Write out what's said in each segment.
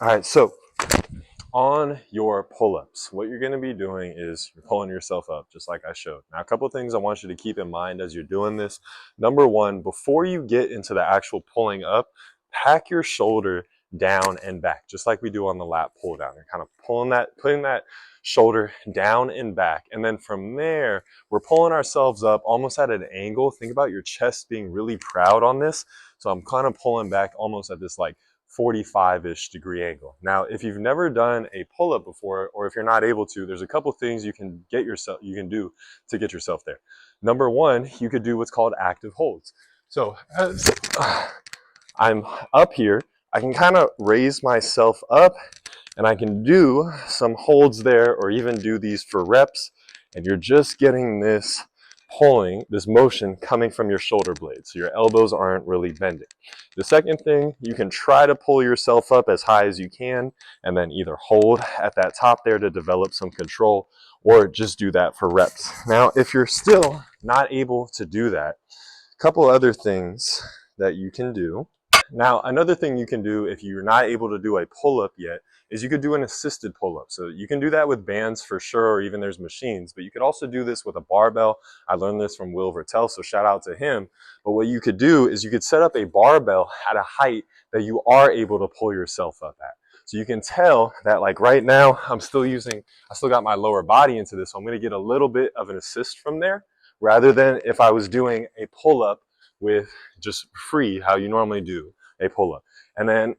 All right, so on your pull-ups, what you're going to be doing is you're pulling yourself up, just like I showed. Now, a couple of things I want you to keep in mind as you're doing this. Number one, before you get into the actual pulling up, pack your shoulder down and back, just like we do on the lat pull down. You're kind of putting that shoulder down and back. And then from there, we're pulling ourselves up almost at an angle. Think about your chest being really proud on this. So I'm kind of pulling back almost at this like 45-ish degree angle. Now, if you've never done a pull-up before, or if you're not able to, there's a couple things you can do to get yourself there. Number one, you could do what's called active holds. So as I'm up here, I can kind of raise myself up and I can do some holds there, or even do these for reps, and you're just getting this pulling, this motion coming from your shoulder blades, so your elbows aren't really bending. The second thing, you can try to pull yourself up as high as you can and then either hold at that top there to develop some control, or just do that for reps. Now, if you're still not able to do that, a couple other things that you can do. Now, another thing you can do if you're not able to do a pull-up yet is you could do an assisted pull-up. So you can do that with bands for sure, or even there's machines, but you could also do this with a barbell. I learned this from Will Vertel, so shout out to him. But what you could do is you could set up a barbell at a height that you are able to pull yourself up at. So you can tell that, like right now, I still got my lower body into this, so I'm gonna get a little bit of an assist from there, rather than if I was doing a pull-up with just free, how you normally do a pull-up. And then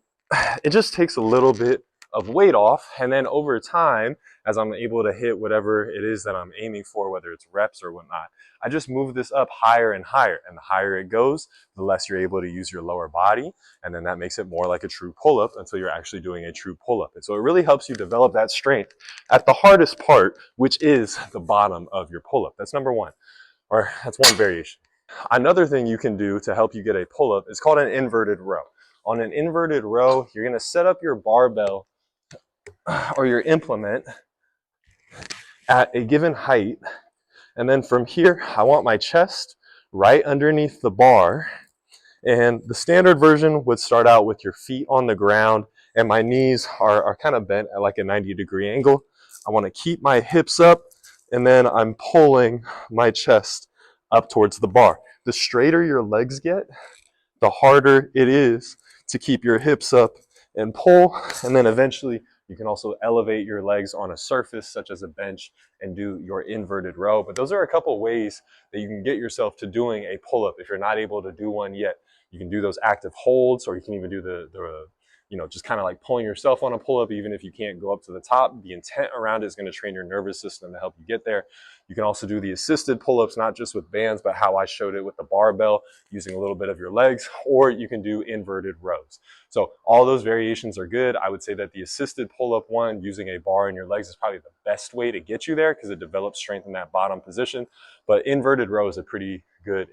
it just takes a little bit of weight off, and then over time, as I'm able to hit whatever it is that I'm aiming for, whether it's reps or whatnot, I just move this up higher and higher, and the higher it goes, the less you're able to use your lower body, and then that makes it more like a true pull-up until you're actually doing a true pull-up. And so it really helps you develop that strength at the hardest part, which is the bottom of your pull-up. That's number one, or that's one variation. Another thing you can do to help you get a pull-up is called an inverted row. On an inverted row, you're going to set up your barbell or your implement at a given height, and then from here, I want my chest right underneath the bar. And the standard version would start out with your feet on the ground, and my knees are kind of bent at like a 90-degree angle. I want to keep my hips up, and then I'm pulling my chest up towards the bar. The straighter your legs get, the harder it is to keep your hips up and pull. And then eventually you can also elevate your legs on a surface such as a bench and do your inverted row. But those are a couple ways that you can get yourself to doing a pull-up if you're not able to do one yet. You can do those active holds, or you can even do the just kind of like pulling yourself on a pull-up, even if you can't go up to the top. The intent around it is going to train your nervous system to help you get there. You can also do the assisted pull-ups, not just with bands, but how I showed it with the barbell, using a little bit of your legs, or you can do inverted rows. So all those variations are good. I would say that the assisted pull-up one, using a bar in your legs, is probably the best way to get you there because it develops strength in that bottom position. But inverted row is a pretty good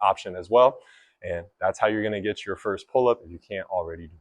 option as well. And that's how you're going to get your first pull-up if you can't already do